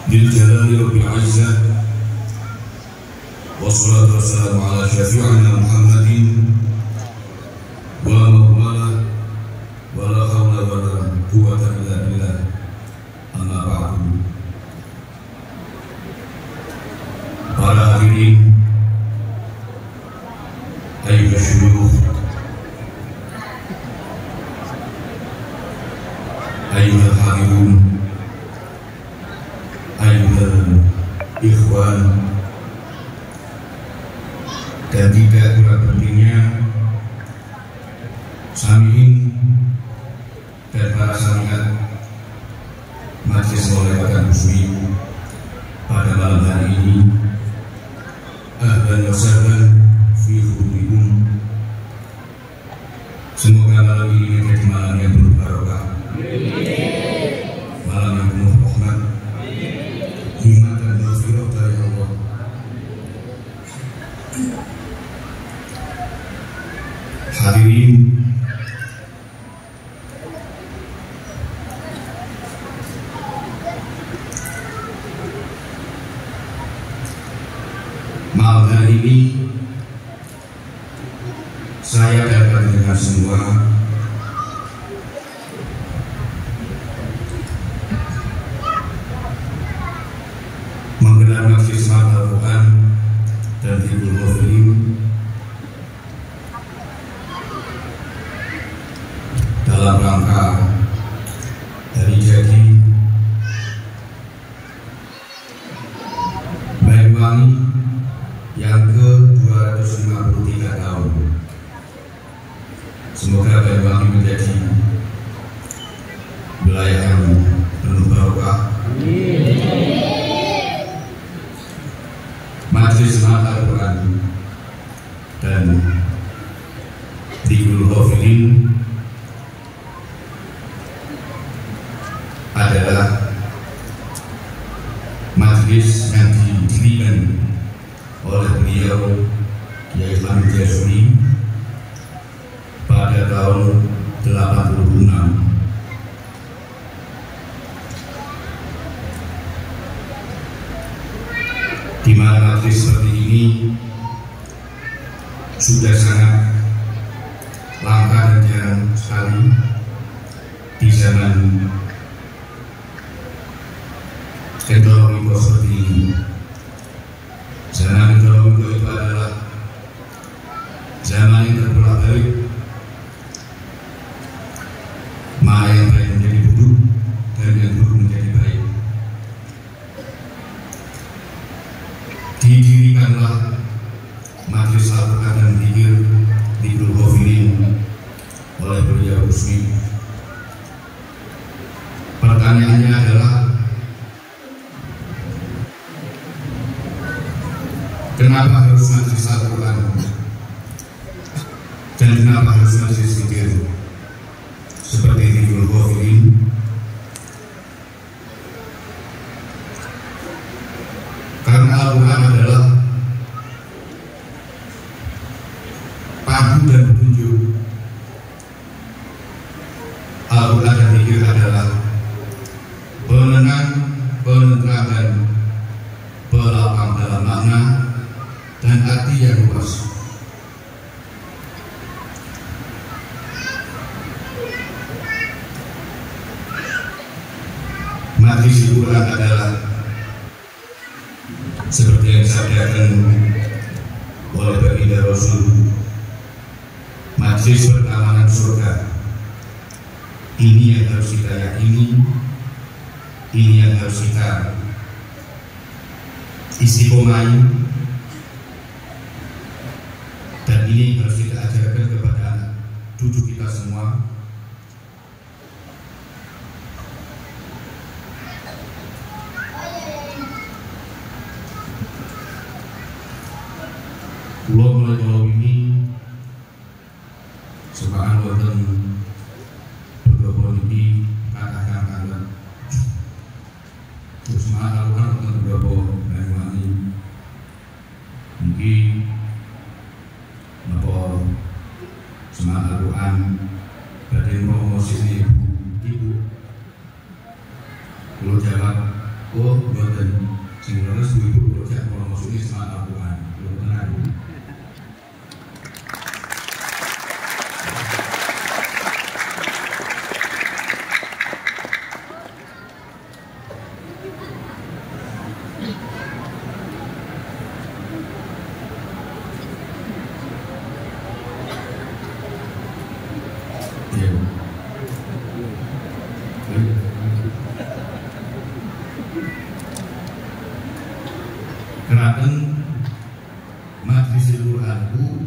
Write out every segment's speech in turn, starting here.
بالجلال وبالعزة والصلاة والسلام على شفيعنا محمد ومولانا ولا حول ولا قوة إلا بالله. أما بعد. Para hadirin, ayyuhal syuyukh, ayyuhal hadirun, ayyuhal ikhwan, dan tidak kurang pentingnya samiin dan para samiat Majelis Maulana Muslim pada malam hari ini. Ahlan wa sahlan fi khudurikum. Semoga malam ini menjadi malam yang penuh barokah, malam yang penuh rahmat, hikmat dan maghfirah dari Allah. Hadirin, malam hari ini saya dapat dengan semua menggelar majelis Al-Quran dan Hibul Ghafilin dalam rangka hari jadi Banyuwangi yang ke-253 tahun. Semoga Banyuwangi menjadi wilayah yang penuh barokah. Majelis Al-Quran dan Hibul Ghafilin adalah majelis yang didirikan oleh beliau Kiai Hamid Jasuri pada tahun 86. Di mana majelis seperti ini sudah sangat langka dan jarang sekali di zaman ekonomi seperti ini. Zaman ekonomi itu adalah zaman yang terbolak-balik, mana yang baik menjadi buruk dan yang buruk menjadi baik. Didirikanlah Majelis Al-Quran dan Hibul Ghafilin oleh beliau Rusmi. Pertanyaannya adalah, kenapa harus majelis Al-Quran dan kenapa harus majelis zikir seperti Hibul Ghafilin? Karena Al-Quran adalah pandu dan petunjuk. Al-Quran dan zikir adalah penenang, penentram dan pelapang dalam makna dan arti yang luas. Majelis Al-Quran adalah seperti yang disabdakan oleh baginda Rasul, majelis pertamanan surga. Ini yang harus kita yakini, ini yang harus kita istiqomai, dan ini harus kita ajarkan kepada anak cucu kita semua. Pulau mulai pulau ini sebagian wonten beberapa niki katakan kalian terus malah lakukan wonten beberapa Banyuwangi mungkin napa semangat Al-Quran badhe promosi ibu Pulau Jawa Oh, buatan sing leres ibu project promosi Islam Al-Quran. Belum tenang. Keraton Majlisul Quranku,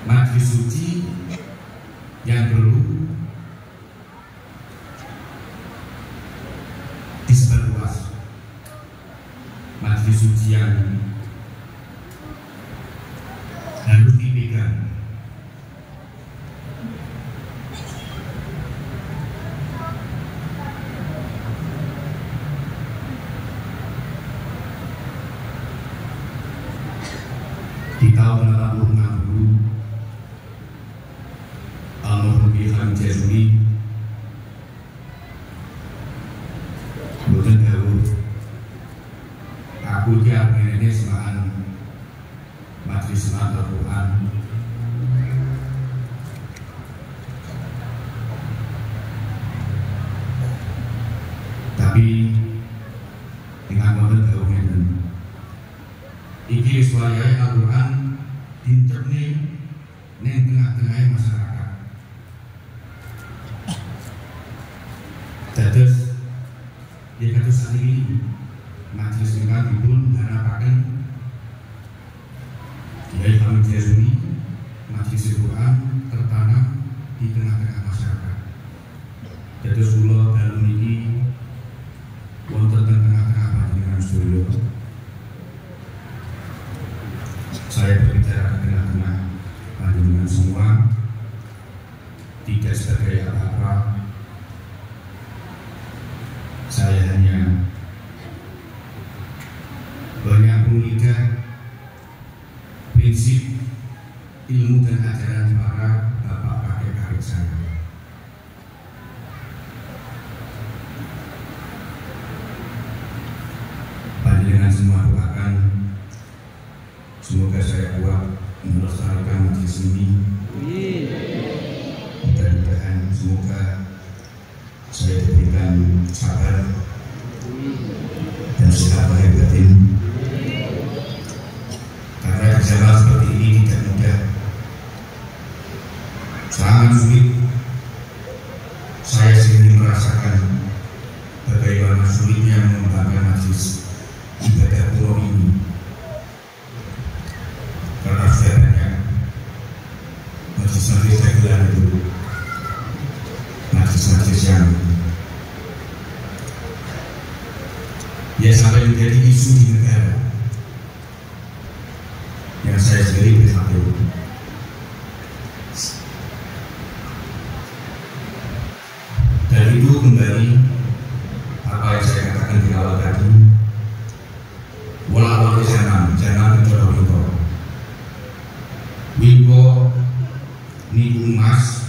majlis suci yang perlu disebarluas, majlis suci yang harus dipegang. Di tahun 86 dulu, almarhum Ilham Jazuli boten dawuh, aku iki arep semaan majlis Al-Quran. Tapi dengan boten dawuh ngeten, iki wis wayahe Al-Quran dincerne ning tengah-tengah masyarakat. Dados yen kados saniki majelis menika dipun harapaken Kiai Hamid Jazuli, Majelis Quran tertanam di tengah-tengah masyarakat. Dados kula dalu niki wonten tengah-tengah panjenengan sedaya. Saya berbicara ke tengah-tengah panjenengan semua, tidak sebagai apa-apa. Saya hanya banyak mengikat prinsip ilmu dan ajaran para bapak kakek-kakek saya. Panjenengan semua doakan semoga saya kuat melestarikan majelis ini. Mudah-mudahan semoga saya diberikan sabar dan sehat lahir batin. Karena di zaman seperti ini tidak mudah, sangat sulit. Saya sendiri merasakan bagaimana sulitnya mengembangkan majelis ibadah pulau ini. Karena sudah banyak majelis-majelis reguler itu, majelis-majelis yang sampai menjadi isu di negara, yang saya sendiri prihatin. Dan itu kembali apa yang saya katakan di awal tadi, wala-wala jangan mencoba wimpo niku emas,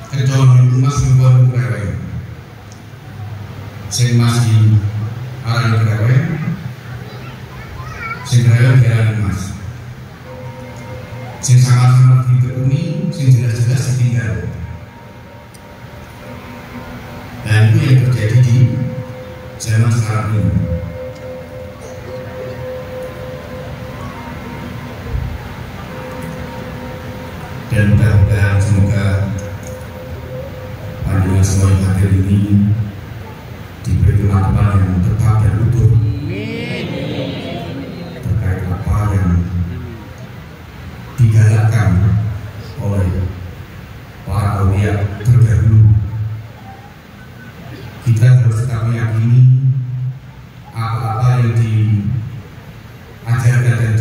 kecuali niku emas wimpo krewe, sing masih aran krewe, sing krewe diaran emas, sing sangat-sangat ditekuni, sing jelas-jelas ditinggal. Dan itu yang terjadi di zaman sekarang ini. Dan mudah-mudahan semoga panjenengan semua yang hadir ini diberi kemampuan yang tetap dan utuh terkait apa yang digalakkan oleh para aulia terdahulu. Kita harus tetap meyakini apa-apa yang diajarkan dan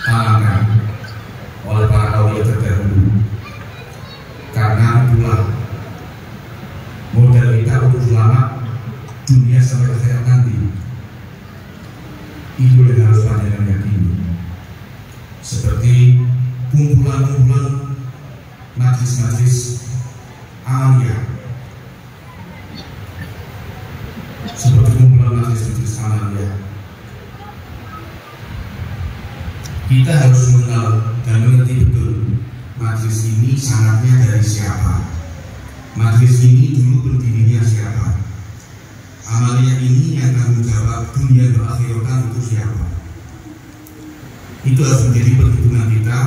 ditanamkan oleh para aulia terdahulu, karena itulah modal kita untuk selamat dunia sampai akhirat nanti. Itu yang harus panjenengan yakini. Seperti kumpulan-kumpulan majlis-majlis amalia kita harus mengenal dan mengerti betul majelis ini sanatnya dari siapa, majelis ini dulu berdirinya siapa, amalnya ini yang tanggung jawab dunia dan akhirat itu siapa. Itu harus menjadi perhitungan kita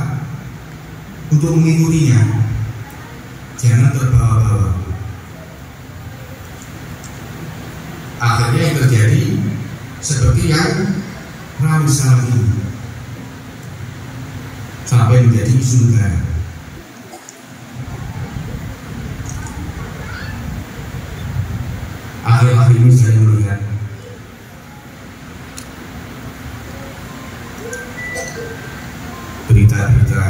untuk mengikutinya, jangan terbawa-bawa. Akhirnya yang terjadi seperti yang ramai saat ini, sampai menjadi isu negara. Akhir-akhir ini saya melihat berita-berita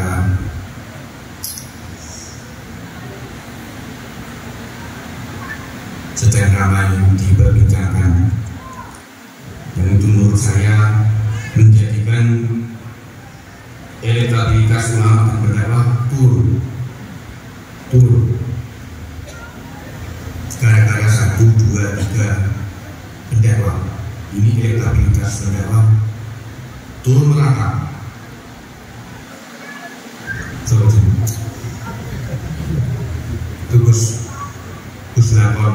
sedang ramai diperbincangkan, yang itu menurut saya menjadikan elektabilitas ulama dan berdakwah turun gara-gara 1, 2, 3 pendakwah. Ini elektabilitas pendakwah turun merata. Gus Lakon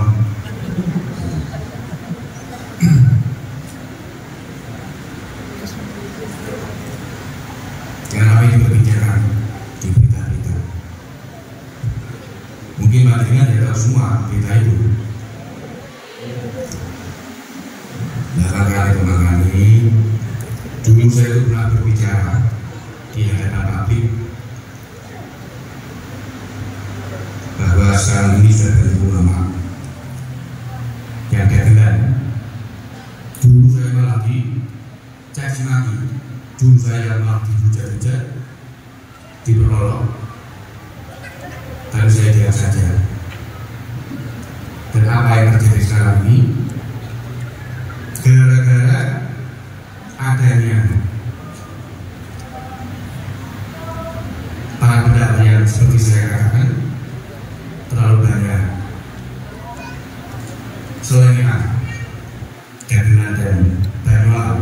yang ramai diperbincangkan di berita-berita. Mungkin materinya tidak tahu semua berita itu. Kali kemarin ini, dulu saya itu pernah berbicara di hadapan publik bahwa sekarang ini sudah banyak ulama yang gagal. Dulu saya malah dicaci maki, dulu saya malah dihujat-hujat, diperolok, tapi saya diam saja. Dan apa yang terjadi sekarang ini gara-gara adanya para pendakwah yang seperti saya katakan terlalu banyak selengean, dagelan dan banyak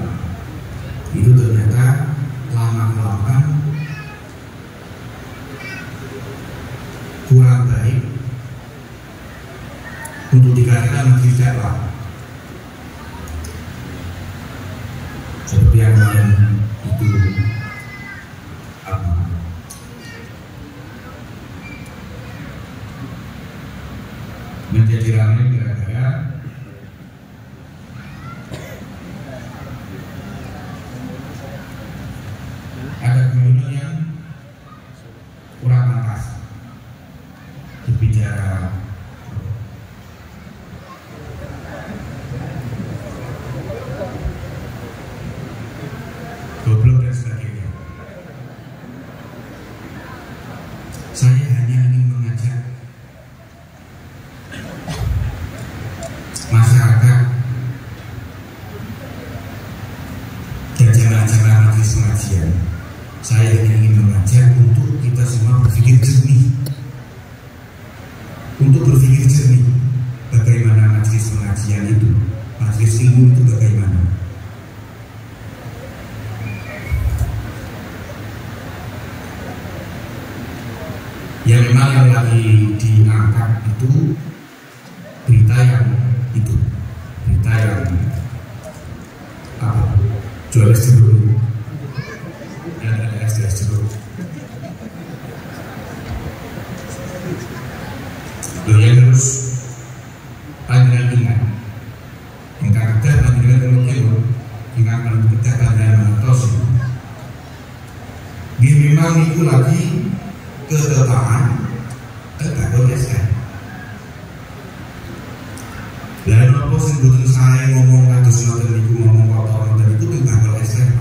itu ternyata lama-kelamaan kurang baik untuk dikatakan majelis dakwah. Seperti yang kemarin itu menjadi ramai gara-gara ada kemudian yang kurang pantas berbicara goblok dan sebagainya. Saya hanya ingin mengajak masyarakat dan jamaah-jamaah majelis pengajian, saya ingin mengajak untuk kita semua berpikir jernih, bagaimana majelis pengajian itu, majelis ilmu itu bagaimana. Ya memang yang lagi diangkat itu berita yang jual es jeruk dan ada es jeruk. Loh terus pandangan ingat yang karakter pandangan terlalu ingat kalau kita pandangan matos dia memang itu lagi ketetaan tergantung SN. Lalu apa sebutan saya ngomong kados ngoten niku ngomong kotor ngoten itu tentang SN.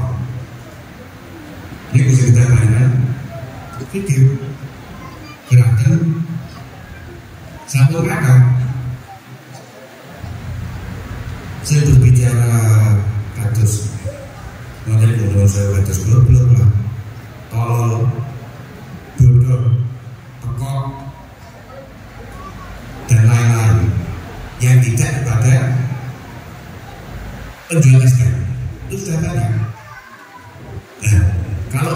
Ini bisa kita bayangkan video gerakan satu kata saya berbicara kados ngoten niku saya kados goblok lah, tolol, bodoh, pekok dan lain-lain yang tidak kepada penjual SK itu sudah banyak. Nah, kalau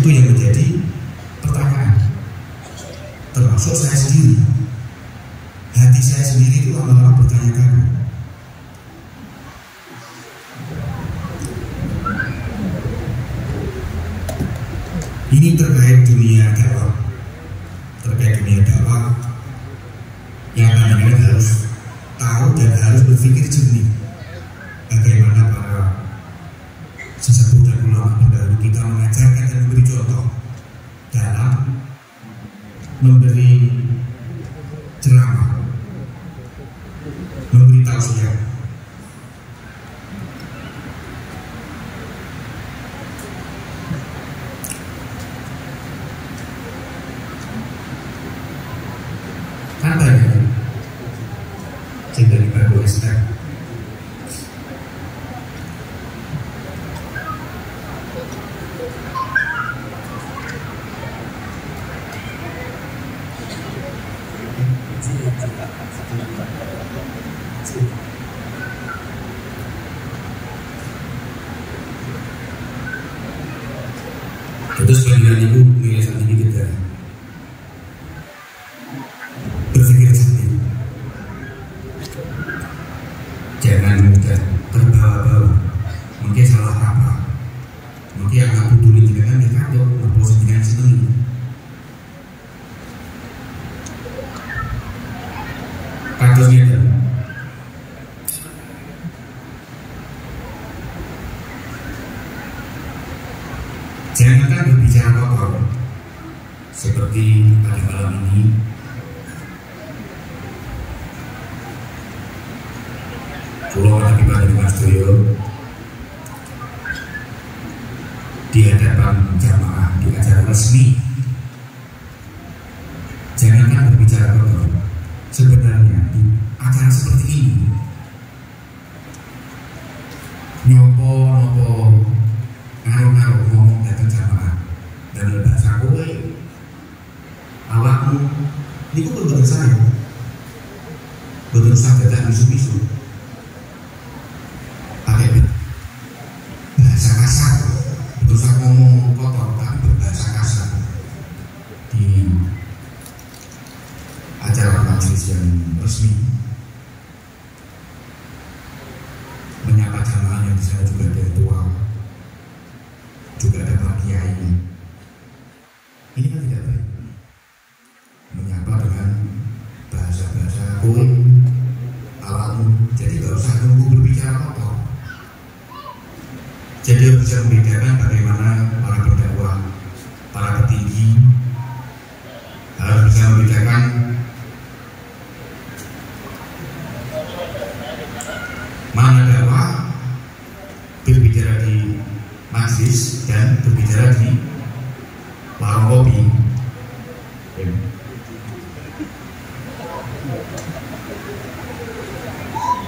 yang menjadi pertanyaan, termasuk saya sendiri. Hati saya sendiri itu lama-lama bertanya-tanya. Ini terkait dunia dakwah, yang kadang-kadang harus tahu dan harus berpikir jernih bagaimana para sesepuh dan ulama pendahulu kita mengajarkan dan memberi contoh dalam memberi ceramah, memberi tausiah. Kan banyak dari Baru Esther. Terus panggilan ibu milih saat ini kita berpikir jernih, jangan mudah terbawa-bawa. Mungkin salah apa, mungkin yang aku dulu juga kan kita tuh berpose dengan seneng. Katusnya itu jangankan berbicara kotor seperti pada malam ini. Pulau Akibat Mas Doyo di hadapan jamaah di acara resmi. Jangankan berbicara kotor, sebenarnya di acara seperti ini nyopo ngaruh ngomong datang jamaah dan bahasa kowe awakmu ini kok betul saya betul saya datang isu-isu pakai bahasa kasar, betul saya ngomong kotor tapi berbahasa kasar di acara majelis yang resmi. Menyapa jamaah yang di sana juga ada tua, juga ada Pak Kiai. Ini kan tidak baik. Menyapa dengan bahasa-bahasa kowe, awakmu. Jadi gak usah nunggu berbicara kotor. Jadi bisa membedakan bagaimana para pendakwah, para petinggi harus bisa membedakan mana dakwah berbicara di majlis dan berbicara di warung kopi.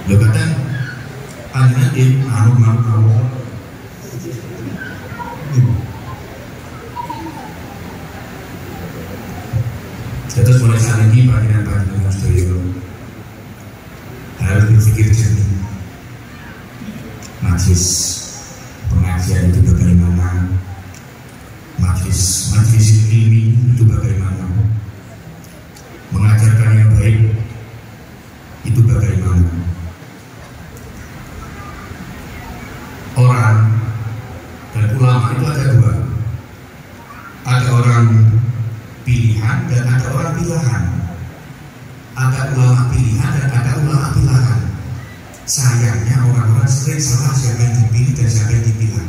Lo kata panjenengan di manuk. Terus mulai saat ini panjenengan Mas Doyo harus berpikir jernih. Majlis pengajian itu bagaimana, majlis ilmi itu bagaimana, mengajarkan yang baik itu bagaimana. Orang dan ulama itu ada dua, ada orang pilihan dan ada orang pilahan, ada ulama pilihan dan ada ulama pilahan. Sayangnya orang-orang sering salah siapa yang dipilih dan siapa yang dipilah.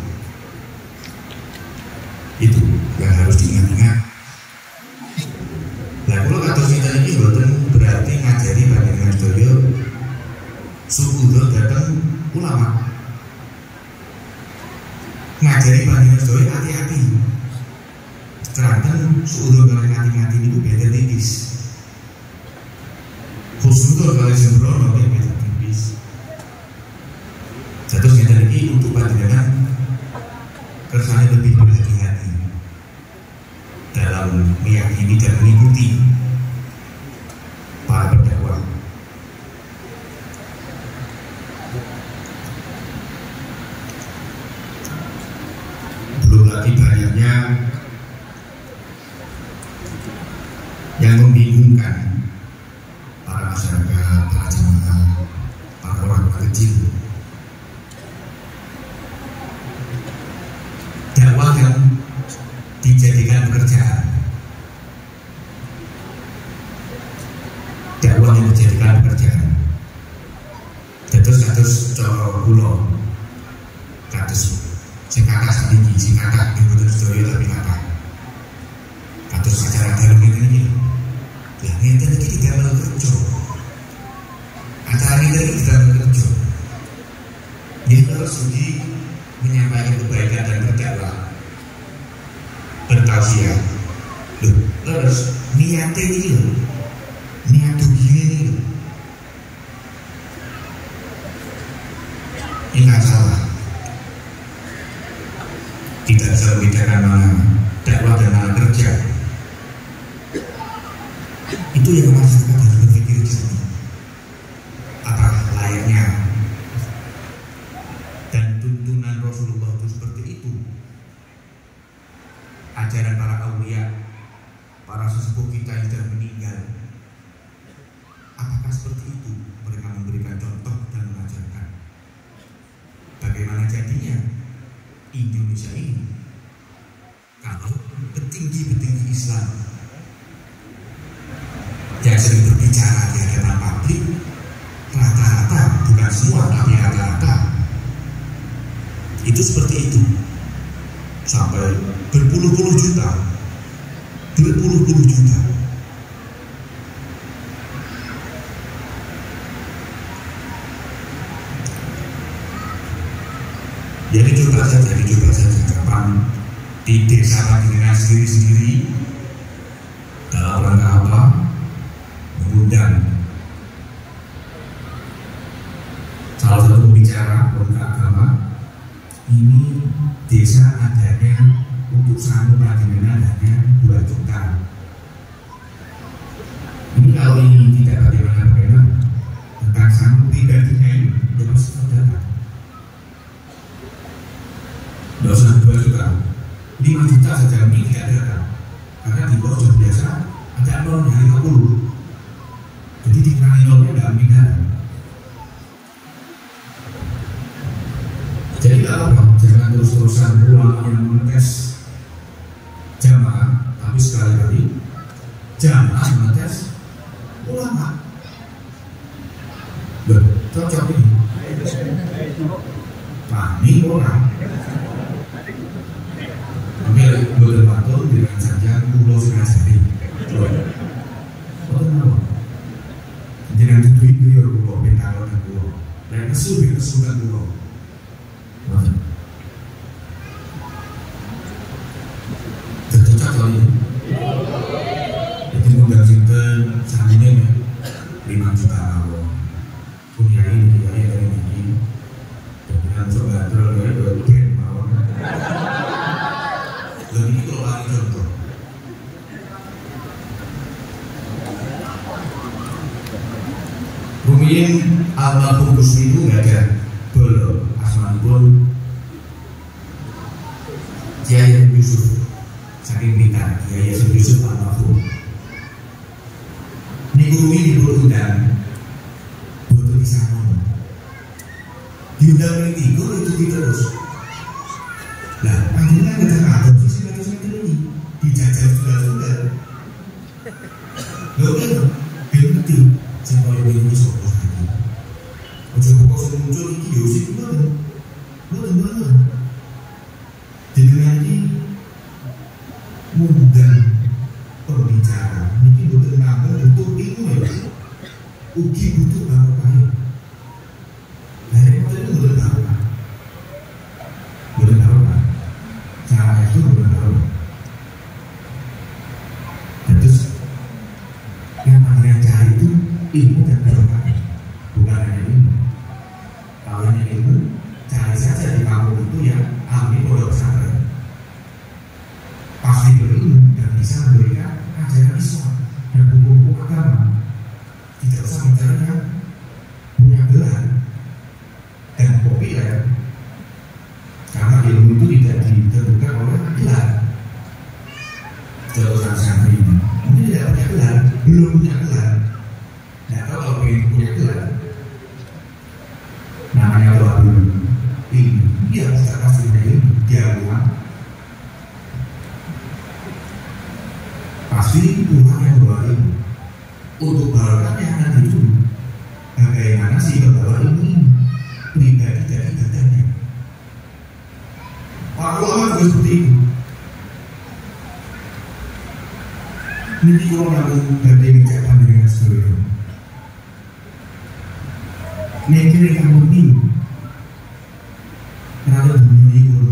Itu yang harus diingat-ingat. Nah, kalau kata kita ini berarti ngajari Panjenengan Doyo sukudo datang ulama. Ngajari Panjenengan Doyo hati-hati. Keranten sukudo kalau ngati-ngati itu beda tipis. Khusudo kalau sembrono beda tipis. Terus kita lagi untuk panjenengan kersane lebih berhati-hati dalam meyakini dan mengikuti para pendakwah. Belum lagi banyaknya yang dijadikan pekerjaan, dakwah yang dijadikan pekerjaan. Terus coro pulau, kados sing kakak sedikit, sing kakak di betul sedaya tapi kakak. Kados acara dalam ini, lah ngeten iki tidak kerja. Acara ini tidak kerja. Dia terus menyampaikan kebaikan dan berdakwah, bertausiah. Loh, terus niatnya ini loh, niat begini nih loh. Ini nggak salah. Tidak bisa membedakan mana dakwah dan mana kerja. Itu yang masyarakat harus berpikir di sini. Apa layaknya dan tuntunan Rasulullah itu seperti itu. Ajaran para aulia, para sesepuh kita yang sudah meninggal, apakah seperti itu mereka memberikan contoh dan mengajarkan? Bagaimana jadinya Indonesia ini kalau petinggi-petinggi Islam yang sering berbicara di hadapan publik, rata-rata, bukan semua tapi rata-rata itu seperti itu, sampai berpuluh-puluh juta, berpuluh-puluh juta. Jadi coba saja kapan di desa Panjenengan sendiri-sendiri dalam rangka apa mengundang salah satu pembicara agama. Ini desa adanya untuk sangu Panjenengan hanya 2 juta. Ini kalau ini tidak bagaimana tentang sangu pribadinya ini ya pasti saudara. 2 juta, 5 juta saja ini tidak datang, karena di bawah sudah biasa ada nolnya 50, jadi dikurangi nolnya tidak mungkin datang. Jadi kalau jangan terus-terusan uang yang mengetes jamaah, tapi sekali-kali jamaah mengetes ulama. Cocok ini. Kami orang ambil boten patun dengan saja pulau sengaja jangan duit beliau pulau bentalan pulau dan kesulitan pulau. Cocok kali ini. Jadi undang sinten sanine 5 juta awal. Punya ini dari ini. Dan coba terus dari mau. Dan ini kalau lagi contoh. Rumiyin almarhum Gusti itu nggak ada belum asmanipun Kiai Yusuf saking pintar Kiai Yusuf almarhum. Niku ini diundang butuh di sana. Diundang ini itu terus. Nah, akhirnya kita ngatur sisi ini dijajal sudah. Lalu kan, ngerti siapa yang ini sopo lagi. Ojo pokok muncul ini Yosif bener. Dengan ini mengundang pembicara, ini butuh nama untuk ilmu ya. Ugi butuh barokah. Nah, ini itu butuh barokah. Cara itu benar. Terus yang namanya cari itu ilmu dan barokah, bukan hanya ilmu. Kalau hanya ilmu, cari saja di kampung itu yang ahli pondok pesantren, pasti berilmu dan bisa memberikan ajaran Islam dan buku-buku agama. Tidak usah mencari yang punya gelar dan populer. Karena ilmu itu tidak ditentukan oleh gelar. Kalau santri ini mungkin tidak punya gelar, belum punya gelar. Nah, kalau ingin punya gelar, namanya doa dulu. Ilmu, dia bisa pasti punya ilmu, dia uang. pasti Tuhan yang membawa ilmu. Untuk barokah yang nanti dulu, bagaimana sih membawa ilmu ini pribadi dari badannya. Para ulama juga seperti itu. Ini kalau lalu dari mencapai dengan seluruh mikir kamu ini lalu dunia itu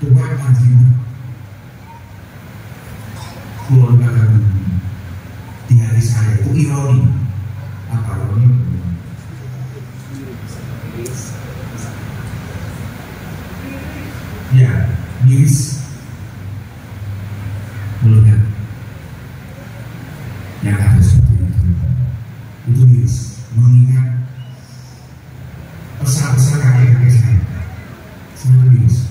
Tuhan anjing kalau katakan di hari saya itu ironi apa ironi ya miris melihat yang ada seperti itu miris mengingat pesan-pesan kakek-kakek saya sangat miris.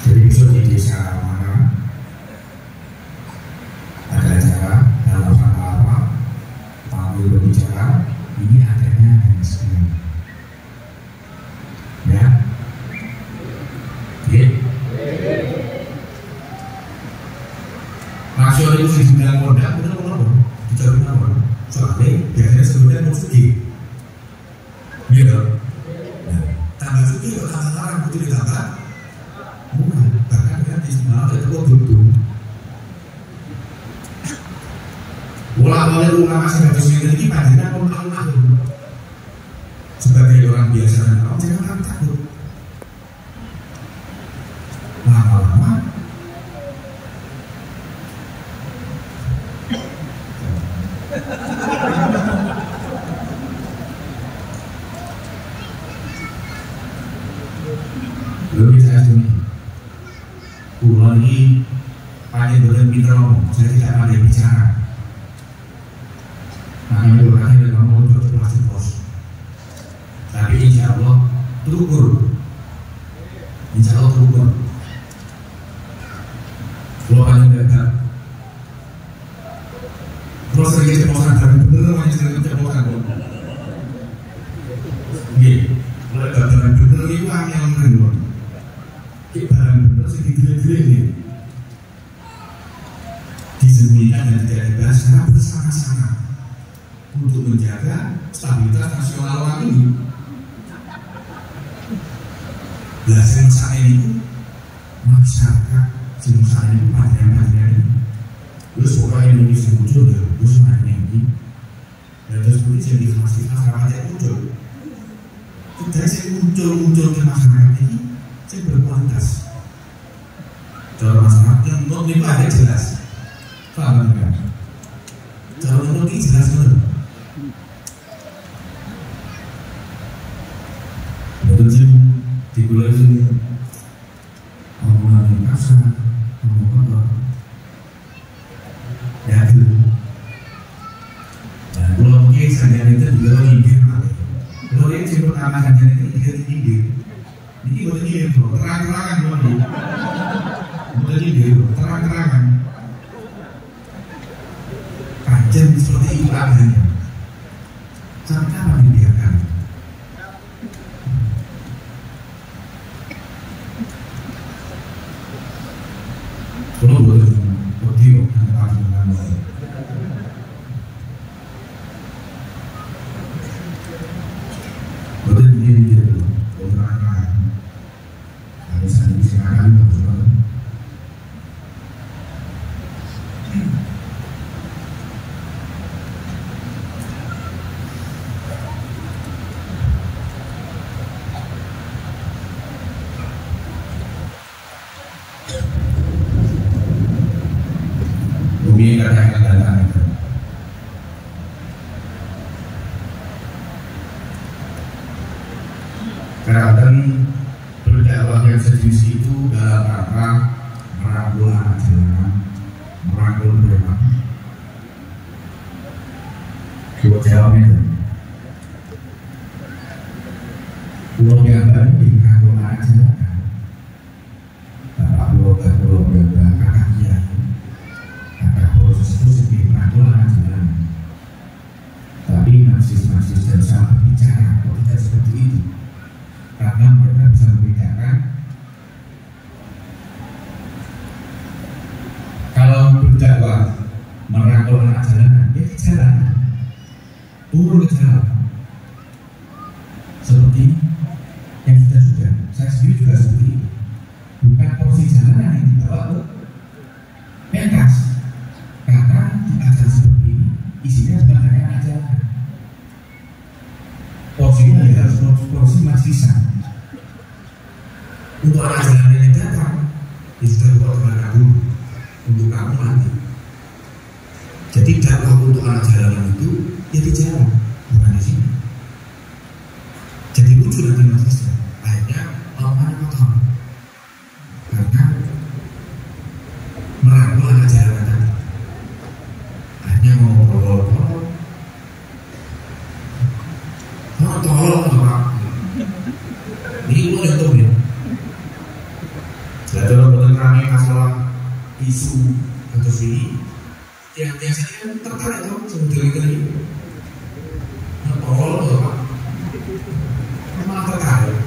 Jadi besok di desa mana ada acara dalam rangka apa tamu berbicara ini adanya dan sebagainya ya. Nasional itu di sembilan modal, benar-benar dijamin apa? Soalnya biasanya sebelumnya mau suki, gitu. Tambah suki kok tambah larang itu ditambah, bukan. Bahkan kan di sembilan itu kok butuh. Ulama masih harus memiliki pandangan ulama sebagai orang biasa dan orang jangan takut. Lama-lama lebih saya sini pulau ini pandai berbicara, saya tidak pandai bicara. Makanya berkata dia ngomong untuk plastik bos. Tapi insya Allah terukur, insya Allah terukur. Kalau kalian gagal, kalau sering ceplosan dan bener hanya sering ceplosan. Gini, kalau gagal bener itu angin bener. Kita barang bener segede-gede ini disembunyikan dan tidak dibahas secara bersama-sama untuk menjaga stabilitas nasional orang ini. Belasan saat ini masyarakat jenuh ini panjang-panjang ini terus orang Indonesia muncul ya terus mana ini dan terus kemudian jadi fasilitas rakyat muncul dari saya muncul ke masyarakat ini saya berkualitas cara masyarakat yang menurut itu ada jelas paham kan cara menurut ini jelas benar betul di bulan ini omongan yang kasar omongan ya itu dan kalau mungkin sandian itu juga ingin kalau yang yang pertama sandian itu ingin ini buat ingin terang-terangan buat ingin terang-terangan kajian seperti itu adanya sampai apa dibiarkan. Kalau boleh pergi dengan boleh dia orang harus silakan bumi kata yang datang itu kadang berdakwah yang sejenis itu dalam rangka merangkul anak jalanan, merangkul mereka. Coba jawabnya itu. Pulau Jawa ini merangkul anak jalanan. Bapak pulau Jawa, kakak kiai, kakak proses itu sedih merangkul anak jalanan. Tapi kalau anak jalanan, ya di jalan, turun ke jalan. Seperti yang sudah saya sendiri juga seperti itu. Bukan porsi jalanan yang dibawa ke pentas, karena di acara seperti ini isinya bukan hanya anak jalanan. Porsinya harus porsi majlisan. Untuk anak jalanan yang datang, ya sudah buat teman dulu untuk kamu nanti. Jadi dakwah untuk anak jalanan itu ya di jalan, bukan di sini. Jadi lucu nanti majlisnya. Akhirnya orang-orang kotor karena merangkul anak jalanan tadi. Akhirnya mau tolol-tolol, ini gue udah tahu ya. Jadi kalau kami masalah isu atau ini, yang biasanya kan tertarik dong sebetulnya ini. Tolol atau apa? Malah tertarik.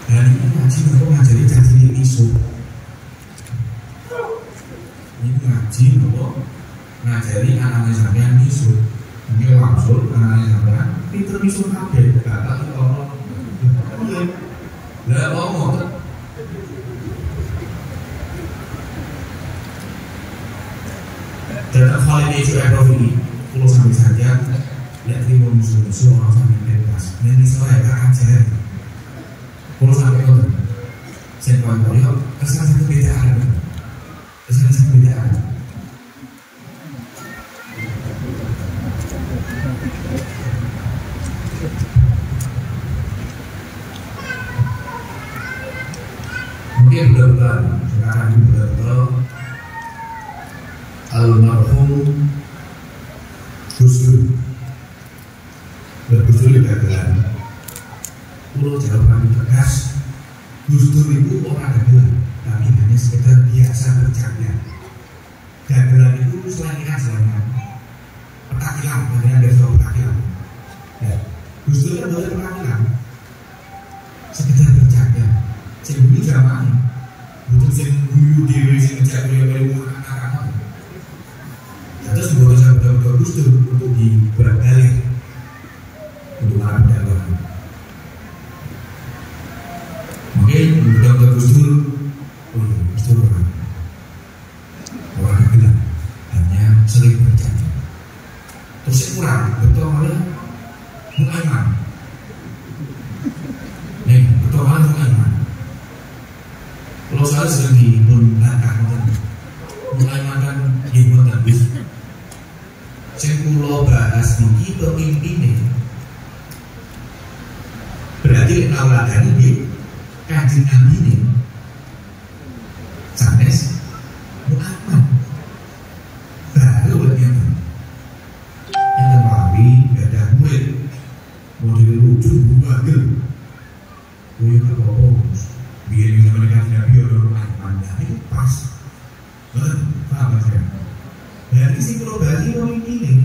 Dan ini ngaji untuk ngajari jadi isu. Ini ngaji untuk ngajari anak-anak sampean isu. Mungkin langsung anak-anak sampean pinter isu kabeh. Kata itu tolol. Lah ngomong. Dalam hal ini isu ekonomi ini, kalau sampai saja lihat terima musuh-musuh orang sampai bebas. Ini saya tak ajar. Kalau sampai itu, saya kalau kesan satu beda ada, kesan satu beda ada. Mungkin benar-benar sekarang ini benar-benar almarhum Gus Dur Gus Dur dagelan. Pulau jawaban tegas, Gus Dur itu orang dagelan, tapi hanya sekedar biasa bercanda. Dagelan itu selain petakilan, makanya ada soal petakilan. Ya, Gus Dur kan boleh petakilan, sekedar bercanda. Sebelum zaman, butuh sing guyu dewi sing ngejak kuliah-kuliah anak-anak. Terus dibuat sahabat Gus Dur untuk dibolak-balik untuk para pedagang. Mungkin sahabat Gus Dur, Gus Dur orang bilang hanya sering bercanda. Terus kurang betul oleh Mu'aiman. Nih betul oleh Mu'aiman. Kalau saya sedang dibantah Mu'aiman kan dibuat habis. Sing kula bahas niki pemimpine. Berarti nauladane nggih Kanjeng Nabi ini. Sanes Muhammad. Baru yang terlalu ada duit. Model lucu bagel. Kuwi kok biar bisa mendekati Nabi orang Muhammad itu pas. Paham saya? Dari si Pulau Bali orang ini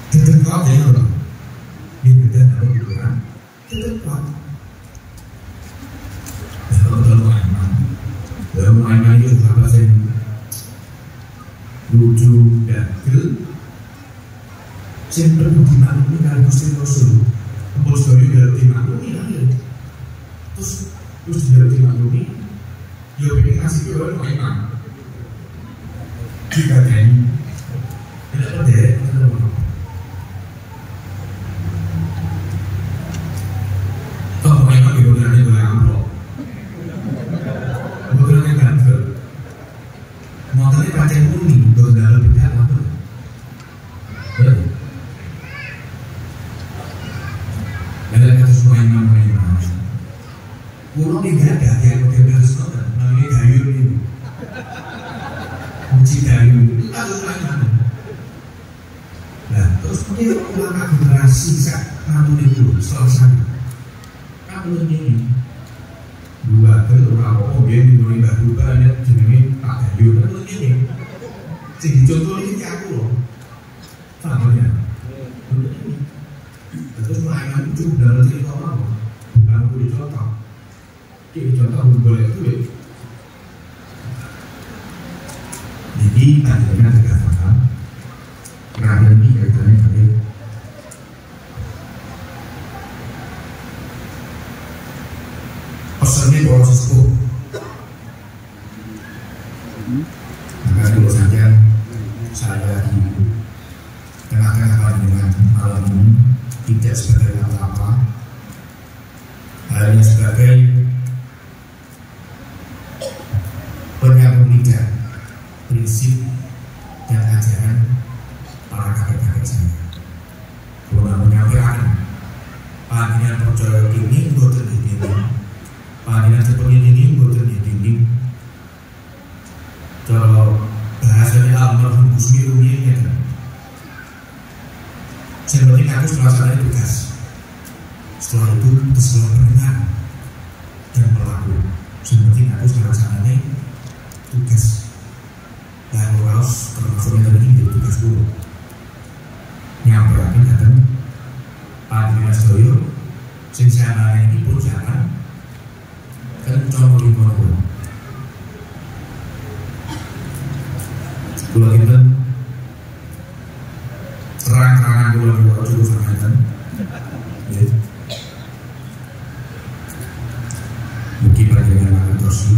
tetap kuat ya orang ini beda dari orang tetap kuat. Dalam Muhammad itu apa sih lucu dan gel sempre dimaklumi kalau Gusti Rasul Rasul juga dimaklumi terus juga dimaklumi ya pengen kasih ke orang Muhammad jika ini tidak berdaya kalau memang kebenarannya boleh amplop kebenarannya gantel motornya pacar murni dalam bidang apa ada kasus Muhammad kurang tidak ada yang harus nonton namanya gayur ini uji gayur itu harus mana nah terus dia ulama generasi satu dulu setelah kamu ini dua orang dia dimulai baru banyak jenis Pak Gayur kamu ini jadi contoh ini aku loh namanya terus mainan itu dalam cerita orang bukan aku dicontoh contoh boleh itu jadi akhirnya Maka tentu saja saya di tengah-tengah panjenengan malam ini tidak sebagai apa-apa, hanya sebagai penyambung lidah prinsip dan ajaran para kakek-kakek saya. Kalau menyampaikan panjenengan percaya ini boten dinding, panjenengan seperti ini boten dinding. Kalau bahasanya almarhum Gusmi Rumi kan, yang penting aku melaksanakan tugas. Setelah itu terserah pendengar dan pelaku. Yang penting aku melaksanakan tugas. Dan harus termasuk yang tadi menjadi tugas dulu. Nyampaikan datang Panjenengan sedaya sing sanane iki pun jangan kencang lingkungan. Kula kinten terang-terangan kula niku cukup sangaten. Nggih. Mugi panjenengan mangertosi.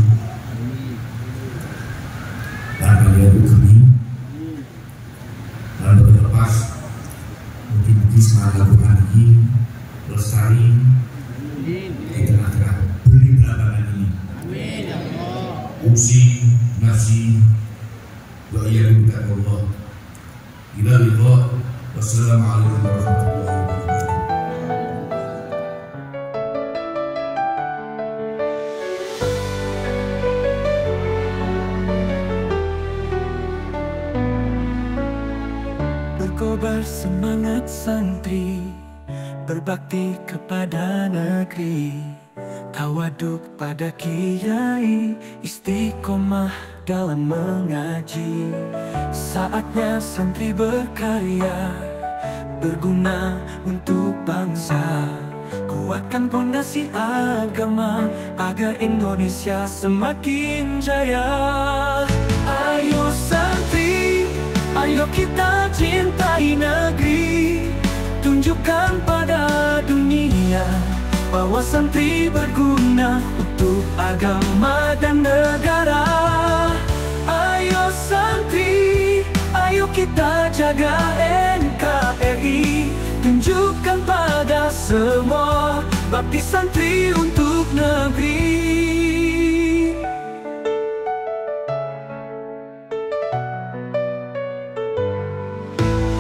Dan panjenengan ugi dan berlepas mungkin semangat Tuhan ini lestari di tengah-tengah bumi belakangan ini. Usi, nasi, wa iyyakumullah. Ila liqa. Wassalamualaikum warahmatullahi wabarakatuh. Berkobar semangat santri, berbakti kepada negeri, tawaduk pada kiai, istiqomah dalam mengaji. Saatnya santri berkarya, berguna untuk bangsa, kuatkan pondasi agama agar Indonesia semakin jaya. Ayo santri, ayo kita cintai negeri, tunjukkan pada dunia bahwa santri berguna untuk agama dan negara. Ayo santri, ayo kita jaga NKRI, tunjukkan pada semua bakti santri untuk negeri.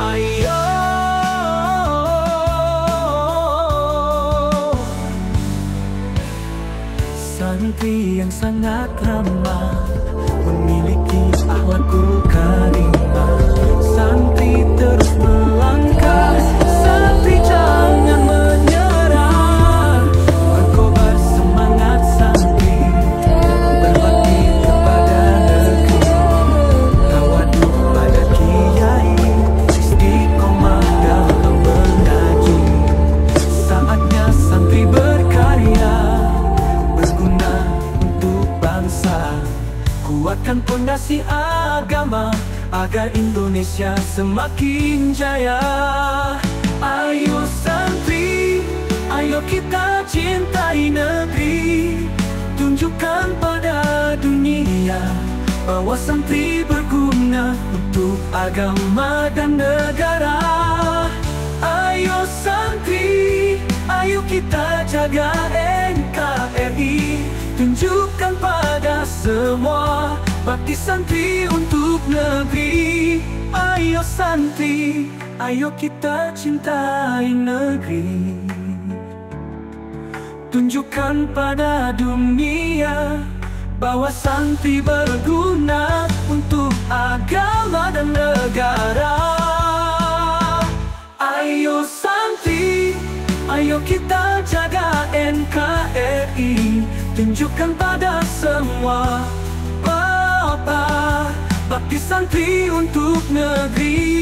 Ayo santri yang sangat ramah, memiliki akhlakul karimah. Santri terus melangkah, santri jangan menyerah. Berkobar semangat santri, berbakti kepada negeri, tawaduk pada kiai, istiqomah dalam mengaji. Saatnya santri berkarya, berguna untuk bangsa, kuatkan pondasi agama agar Indonesia semakin jaya. Ayo santri, ayo kita cintai negeri, tunjukkan pada dunia bahwa santri berguna untuk agama dan negara. Ayo santri, ayo kita jaga NKRI, tunjukkan pada semua bakti santri untuk negeri. Ayo santri, ayo kita cintai negeri, tunjukkan pada dunia bahwa santri berguna untuk agama dan negara. Ayo santri, ayo kita jaga NKRI, tunjukkan pada semua bakti santri untuk negeri.